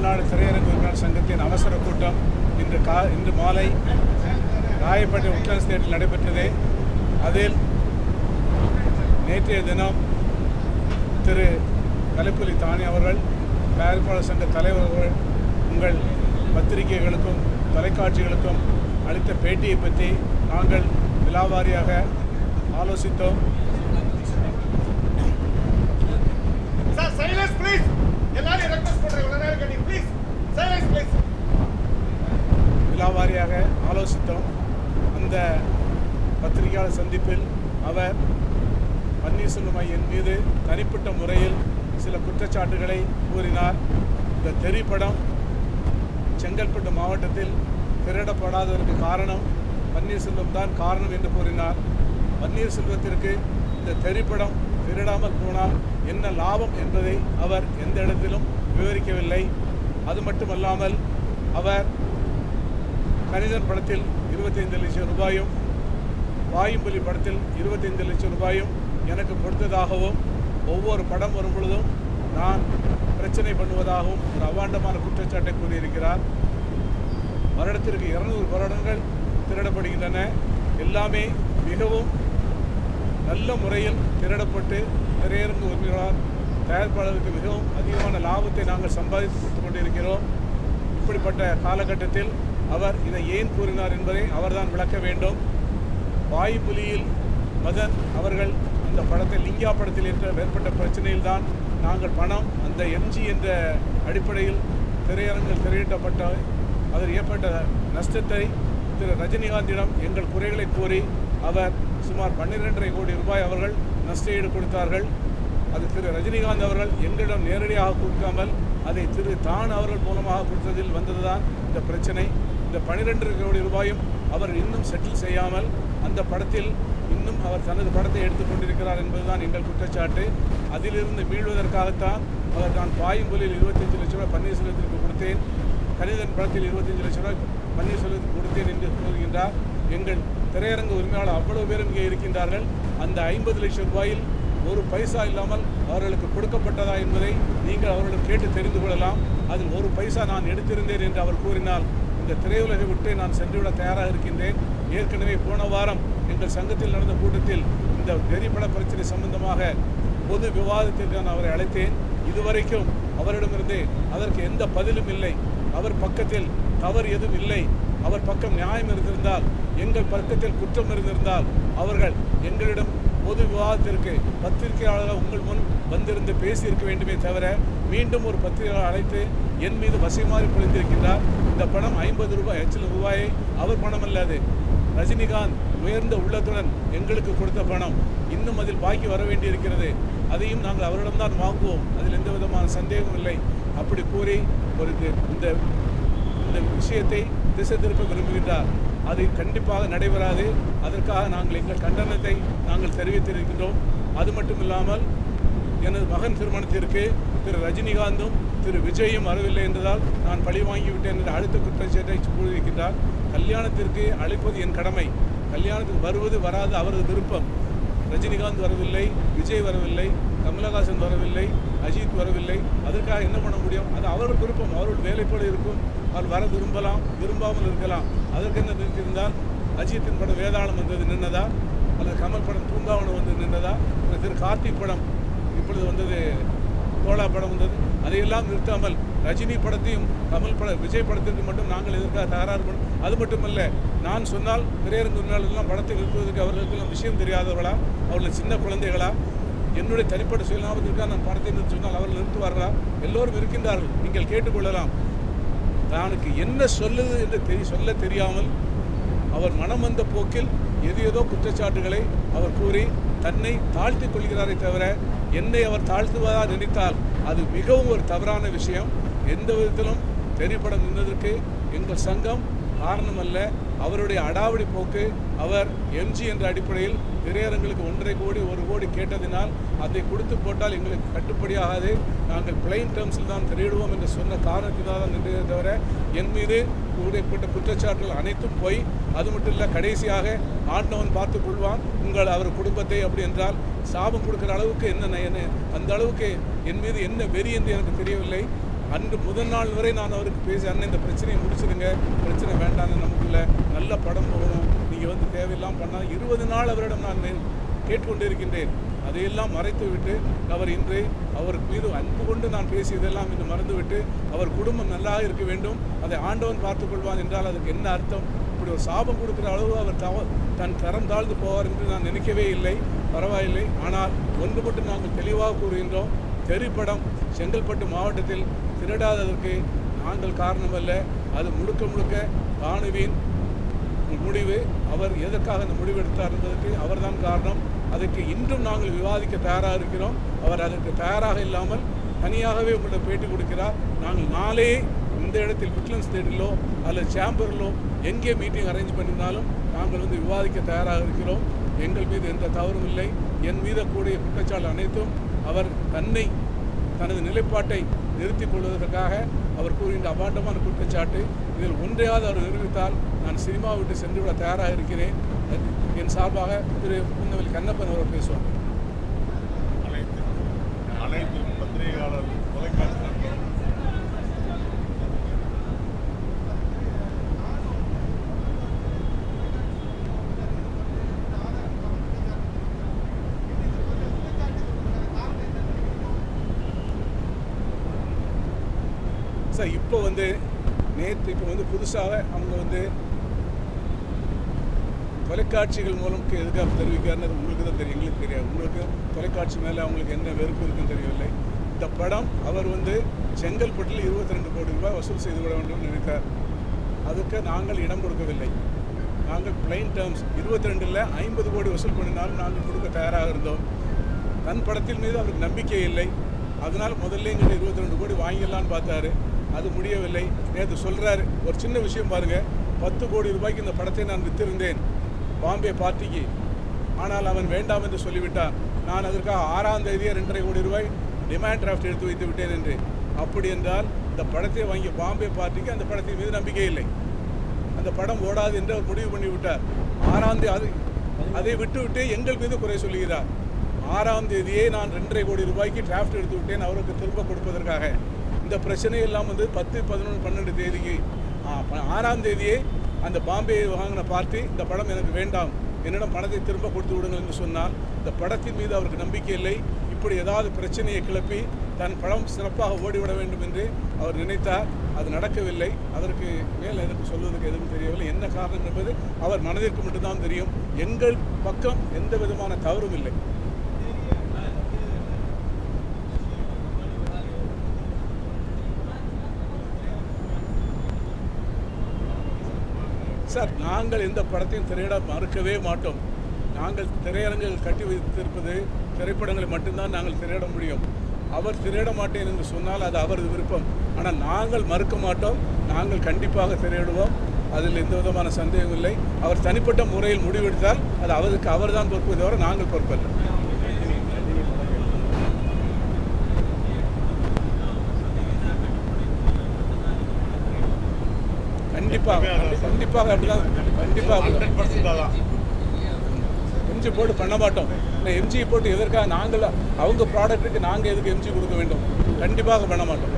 தமிழ்நாடு திரையரங்கு உரிமையாளர் சங்கத்தின் அவசர கூட்டம் இன்று மாலை ராயப்பேட்டை உட்லண்ட்ஸ் தியேட்டரில் நடைபெற்றது. அதில் நேற்றைய தினம் திரு கலைப்புலி தானி அவர்கள், தயாரிப்பாளர் சங்க தலைவர் அவர்கள் உங்கள் பத்திரிகைகளுக்கும் தொலைக்காட்சிகளுக்கும் அளித்த பேட்டியை பற்றி நாங்கள் விலாவாரியாக ஆலோசித்தோம். விலாவாரியாக ஆலோசித்தோம். அந்த பத்திரிகையாளர் சந்திப்பில் அவர் பன்னீர்செல்வம் ஐயன் மீது தனிப்பட்ட முறையில் சில குற்றச்சாட்டுகளை கூறினார். இந்த திரைப்படம் செங்கல்பட்டு மாவட்டத்தில் திரையிடப்படாததற்கு காரணம் பன்னீர்செல்வம் தான் காரணம் என்று கூறினார். பன்னீர்செல்வத்திற்கு இந்த திரைப்படம் திரையிடாமல் போனால் என்ன லாபம் என்பதை அவர் எந்த இடத்திலும் விவரிக்கவில்லை. அது மட்டுமல்லாமல் அவர் கணிதன் படத்தில் 25 லட்சம் ரூபாயும், வாயும்புலி படத்தில் 25 லட்சம் ரூபாயும் எனக்கு கொடுத்ததாகவும், ஒவ்வொரு படம் வரும் பொழுதும் நான் பிரச்சனை பண்ணுவதாகவும் ஒரு அவாண்டமான குற்றச்சாட்டை கூறியிருக்கிறார். வருடத்திற்கு 200 வருடங்கள் திரடப்படுகின்றன. எல்லாமே மிகவும் நல்ல முறையில் திரடப்பட்டு திரையரங்கு உரிமையாளர் தயாரிப்பாளருக்கு மிகவும் அதிகமான லாபத்தை நாங்கள் சம்பாதித்து கொடுத்து கொண்டிருக்கிறோம். இப்படிப்பட்ட காலகட்டத்தில் அவர் இதை ஏன் கூறினார் என்பதை அவர்தான் விளக்க வேண்டும். வாயுப்புலியில் மதன் அவர்கள் அந்த படத்தில் லிங்கா படத்தில் ஏற்பட்ட பிரச்சனையில்தான் நாங்கள் பணம் அந்த எம்ஜி என்ற அடிப்படையில் திரையரங்கில் திரையிட்டப்பட்ட அதில் ஏற்பட்ட நஷ்டத்தை திரு ரஜினிகாந்திடம் எங்கள் குறைகளை கூறி அவர் சுமார் 12.5 கோடி ரூபாய் அவர்கள் நஷ்டஈடு கொடுத்தார்கள். அது திரு ரஜினிகாந்த் அவர்கள் எங்களிடம் நேரடியாக கொடுக்காமல் அதை திரு தான் அவர்கள் மூலமாக கொடுத்ததில் வந்ததுதான் இந்த பிரச்சனை. இந்த 12.5 கோடி ரூபாயும் அவர் இன்னும் செட்டில் செய்யாமல் அந்த படத்தில் இன்னும் அவர் தனது படத்தை எடுத்துக்கொண்டிருக்கிறார் என்பதுதான் எங்கள் குற்றச்சாட்டு. அதிலிருந்து மீள்வதற்காகத்தான் அவர் நான் பாயும்பொலியில் 25 லட்சம் ரூபாய் பன்னீர்செல்வத்திற்கு கொடுத்தேன், கணிதன் படத்தில் 25 லட்சம் ரூபாய் பன்னீர்செல்வத்துக்கு கொடுத்தேன் என்று கூறுகின்றார். எங்கள் திரையரங்கு உரிமையாளர் அவ்வளவு பேரும் இங்கே இருக்கின்றார்கள். அந்த 50 லட்சம் ரூபாயில் ஒரு பைசா இல்லாமல் அவர்களுக்கு கொடுக்கப்பட்டதா என்பதை நீங்கள் அவர்களுக்கு கேட்டு தெரிந்து கொள்ளலாம். அதில் ஒரு பைசா நான் எடுத்திருந்தேன் என்று அவர் கூறினால் இந்த திரையுலகை விட்டு நான் சென்றுவிட தயாராக இருக்கின்றேன். ஏற்கனவே போன வாரம் எங்கள் சங்கத்தில் நடந்த கூட்டத்தில் இந்த திரைப்பட பிரச்சனை சம்பந்தமாக பொது விவாதத்திற்கு நான் அவரை அழைத்தேன். இதுவரைக்கும் அவரிடமிருந்து அதற்கு எந்த பதிலும் இல்லை. அவர் பக்கத்தில் தவறு எதுவும் இல்லை, அவர் பக்கம் நியாயம் இருந்திருந்தால், எங்கள் பக்கத்தில் குற்றம் இருந்திருந்தால் அவர்கள் எங்களிடம் பொது விவாதத்திற்கு பத்திரிகையாளர்கள் உங்கள் முன் வந்திருந்து பேசியிருக்க வேண்டுமே தவிர மீண்டும் ஒரு பத்திரிகையாளர் அழைத்து என் மீது வசைமாறி பொழிந்திருக்கின்றார். இந்த பணம் 50 லட்சம் ரூபாயை அவர் பணம் அல்லது ரஜினிகாந்த் உயர்ந்த உள்ளத்துடன் எங்களுக்கு கொடுத்த பணம் இன்னும் அதில் பாக்கி வர வேண்டியிருக்கிறது. அதையும் நாங்கள் அவரிடம்தான் வாங்குவோம், அதில் எந்த விதமான சந்தேகமும் இல்லை. அப்படி கூறி ஒரு இந்த விஷயத்தை திசை திருப்ப விரும்புகின்றார். அது கண்டிப்பாக நடைபெறாது. அதற்காக நாங்கள் எங்கள் கண்டனத்தை நாங்கள் தெரிவித்திருக்கின்றோம். அது மட்டும் இல்லாமல் எனது மகன் திருமணத்திற்கு திரு ரஜினிகாந்தும் திரு விஜயும் வரவில்லை என்றதால் நான் பழி வாங்கிவிட்டேன் என்று அடுத்த குற்றச்சாட்டை கூறியிருக்கின்றார். கல்யாணத்திற்கு அழைப்பது என் கடமை, கல்யாணத்துக்கு வருவது வராது அவரது விருப்பம். ரஜினிகாந்த் வரவில்லை, விஜய் வரவில்லை, கமலஹாசன் வரவில்லை, அஜித் வரவில்லை. அதற்காக என்ன பண்ண முடியும்? அது அவர்கள் விருப்பம், அவர்கள் வேலைப்பட இருக்கும். அவர் வர விரும்பலாம், விரும்பாமல் இருக்கலாம். அதற்கு என்ன நிறுத்தியிருந்தால் அஜித்தின் படம் வேதாளம் வந்தது நின்னதா, அல்லது கமல் படம் பூங்காவனம் வந்து நின்றதா, திரு கார்த்திக் படம் இப்பொழுது வந்தது தோழா படம் வந்தது, அதையெல்லாம் நிறுத்தாமல் ரஜினி படத்தையும் விஜய் படத்திற்கு மட்டும் நாங்கள் எதற்காக தகராறு பண்ணோம்? அது மட்டுமல்ல, நான் சொன்னால் திரையரங்கு எல்லாம் படத்தை நிறுத்துவதற்கு அவர்களுக்கெல்லாம் விஷயம் தெரியாதவர்களா, அவர்கள் சின்ன குழந்தைகளா? என்னுடைய தனிப்பட்ட சுயலாபத்திற்காக நான் படத்தை நிறுத்தி சொன்னால் அவர்கள் நிறுத்துவார்களா? எல்லோரும் இருக்கின்றார்கள், நீங்கள் கேட்டுக்கொள்ளலாம். தானுக்கு என்ன சொல்லுது என்று சொல்ல தெரியாமல் அவர் மனம் வந்த போக்கில் ஏதோ குற்றச்சாட்டுகளை அவர் கூறி தன்னை தாழ்த்தி கொள்கிறாரே தவிர என்னை அவர் தாழ்த்துவதாக நினைத்தால் அது மிகவும் ஒரு தவறான விஷயம். எந்த விதத்திலும் திரைப்படம் நின்றதற்கு எங்கள் சங்கம் காரணமல்ல. அவருடைய அடாவடி போக்கு, அவர் எம்ஜி என்ற அடிப்படையில் திரையரங்களுக்கு 1.5 கோடி 1 கோடி கேட்டதினால் அதை கொடுத்து போட்டால் எங்களுக்கு கட்டுப்படியாகாது, நாங்கள் பிளைன் டேர்ம்ஸில் தான் திரையிடுவோம் என்று சொன்ன காரணத்தினால் தான் நின்றதை தவிர என் மீது கூறப்பட்ட குற்றச்சாட்டுகள் அனைத்தும் போய். அது மட்டும் இல்லை, கடைசியாக ஆண்டவன் பார்த்து கொள்வான் அவர் குடும்பத்தை அப்படி என்றால் சாபம் கொடுக்குற அளவுக்கு என்ன அந்த அளவுக்கு என் மீது என்ன வெறி என்று எனக்கு தெரியவில்லை. அன்று முதல் நாள் வரை நான் அவருக்கு பேசி, அண்ணன் இந்த பிரச்சனையை முடிச்சிடுங்க, பிரச்சனை வேண்டான்னு, நமக்குள்ள நல்ல படம் போகணும், நீங்கள் வந்து தேவையில்லாமல் பண்ணால் 20 நாள் அவரிடம் நான் கேட்டுக்கொண்டிருக்கின்றேன். அதையெல்லாம் மறைத்து விட்டு அவர் இன்று அவருக்கு மீது அன்பு கொண்டு நான் பேசியதெல்லாம் இன்று மறந்துவிட்டு அவர் குடும்பம் நல்லாக இருக்க வேண்டும், அதை ஆண்டவன் பார்த்துக்கொள்வான் என்றால் அதுக்கு என்ன அர்த்தம்? இப்படி ஒரு சாபம் கொடுக்குற அளவு அவர் தன் தரம் தாழ்ந்து போவார் என்று நான் நினைக்கவே இல்லை. பரவாயில்லை. ஆனால் ஒன்று மட்டும் நாங்கள் தெளிவாக கூறுகின்றோம், திரைப்படம் செங்கல்பட்டு மாவட்டத்தில் திருடாததற்கு நாங்கள் காரணமல்ல. அது முழுக்க முழுக்க பானுவின் முடிவு. அவர் எதற்காக அந்த முடிவு எடுத்தார் என்பதற்கு அவர்தான் காரணம். அதற்கு இன்றும் நாங்கள் விவாதிக்க தயாராக இருக்கிறோம். அவர் அதற்கு தயாராக இல்லாமல் தனியாகவே உங்கள்கிட்ட பேட்டி கொடுக்கிறார். நாங்கள் நாளே இந்த இடத்தில் விட்லன்ஸ் தேடிலோ அல்லது சேம்பரிலோ எங்கே மீட்டிங் அரேஞ்ச் பண்ணியிருந்தாலும் நாங்கள் வந்து விவாதிக்க தயாராக இருக்கிறோம். எங்கள் மீது எந்த தவறும் இல்லை. என் மீது கூடிய குற்றச்சாட்டு அனைத்தும் அவர் தனது நிலைப்பாட்டை நிறுத்திக் கொள்வதற்காக அவர் கூறுகின்ற அபாண்டமான குற்றச்சாட்டு. இதில் ஒன்றையாவது அவர் நிரூபித்தால் நான் சினிமா விட்டு சென்றுவிட தயாராக இருக்கிறேன். என் சார்பாக திரு புன்னவெளி கண்ணப்பன் அவர்கள் பேசுவார். அனைத்து பத்திரிகையாளர் தொலைக்காட்சி சார், இப்போ வந்து புதுசாக அவங்க வந்து தொலைக்காட்சிகள் மூலம் எதுக்காக தெரிவிக்காருன்னு உங்களுக்கு தான் தெரியும், எங்களுக்கு தெரியாது. உங்களுக்கு தொலைக்காட்சி மேலே அவங்களுக்கு என்ன வெறுப்பு இருக்குன்னு தெரியவில்லை. இந்த படம் அவர் வந்து செங்கல்பட்டில் 22 கோடி ரூபாய் வசூல் செய்து விட வேண்டும் நினைத்தார். அதுக்கு நாங்கள் இடம் கொடுக்கவில்லை. நாங்கள் பிளைன் டேர்ம்ஸ் 22 50 கோடி வசூல் பண்ணினாலும் நாங்கள் கொடுக்க தயாராக இருந்தோம். தன் படத்தின் மீது அவருக்கு நம்பிக்கை இல்லை. அதனால் முதல்ல எங்கிட்ட 22 கோடி வாங்கிடலான்னு பார்த்தாரு. அது முடியவில்லை. நேற்று சொல்கிறாரு, ஒரு சின்ன விஷயம் பாருங்கள், 10 கோடி ரூபாய்க்கு இந்த படத்தை நான் விற்றிருந்தேன் பாம்பே பார்ட்டிக்கு. ஆனால் அவன் வேண்டாம் என்று சொல்லிவிட்டான். நான் அதற்காக 6ஆம் தேதியே 2.5 கோடி ரூபாய் டிமாண்ட் டிராஃப்ட் எடுத்து வைத்து விட்டேன் என்று. அப்படி என்றால் இந்த படத்தை வாங்கிய பாம்பே பார்ட்டிக்கு அந்த படத்தின் மீது நம்பிக்கை இல்லை. அந்த படம் ஓடாது என்று அவர் முடிவு பண்ணிவிட்டார். 6ஆம் தேதி அதை விட்டுவிட்டு எங்கள் மீது குறை சொல்லுகிறார். 6ஆம் தேதியே நான் 2.5 கோடி ரூபாய்க்கு டிராஃப்ட் எடுத்து விட்டேன் அவருக்கு திரும்ப கொடுப்பதற்காக. இந்த பிரச்சனை எல்லாம் வந்து 10, 11, 12 தேதிக்கு 6ஆம் தேதியே அந்த பாம்பே வாங்கின பார்ட்டி இந்த படம் எனக்கு வேண்டாம், என்னிடம் பணத்தை திரும்ப கொடுத்து விடுங்கள் என்று சொன்னால் இந்த படத்தின் மீது அவருக்கு நம்பிக்கை இல்லை. இப்படி ஏதாவது பிரச்சனையை கிளப்பி தன் படம் சிறப்பாக ஓடிவிட வேண்டும் என்று அவர் நினைத்தார். அது நடக்கவில்லை. அதற்கு மேல் எனக்கு சொல்வதற்கு எதுவும் தெரியவில்லை. என்ன காரணம் என்பது அவர் மனதிற்கு மட்டும்தான் தெரியும். எங்கள் பக்கம் எந்த விதமான தவறும் இல்லை. சார், நாங்கள் எந்த படத்தையும் திரையிட மறுக்கவே மாட்டோம். நாங்கள் திரையரங்குகள் கட்டி வைத்திருப்பது திரைப்படங்களை மட்டும்தான் நாங்கள் திரையிட முடியும். அவர் திரையிட மாட்டேன் என்று சொன்னால் அது அவரது விருப்பம். ஆனால் நாங்கள் மறுக்க மாட்டோம். நாங்கள் கண்டிப்பாக திரையிடுவோம். அதில் எந்த விதமான சந்தேகம் இல்லை. அவர் தனிப்பட்ட முறையில் முடிவெடுத்தால் அது அவருக்கு அவர் தான் பொறுப்பதை தவிர நாங்கள் பொறுப்பல்ல. கண்டிப்பாக அப்படிதான். எம்ஜி போட்டு பண்ண மாட்டோம். எம்ஜி போட்டு எதற்காக நாங்கள் அவங்க ப்ராடக்ட்டுக்கு நாங்கள் எதுக்கு எம்ஜி கொடுக்க வேண்டும்? கண்டிப்பாக பண்ண மாட்டோம்.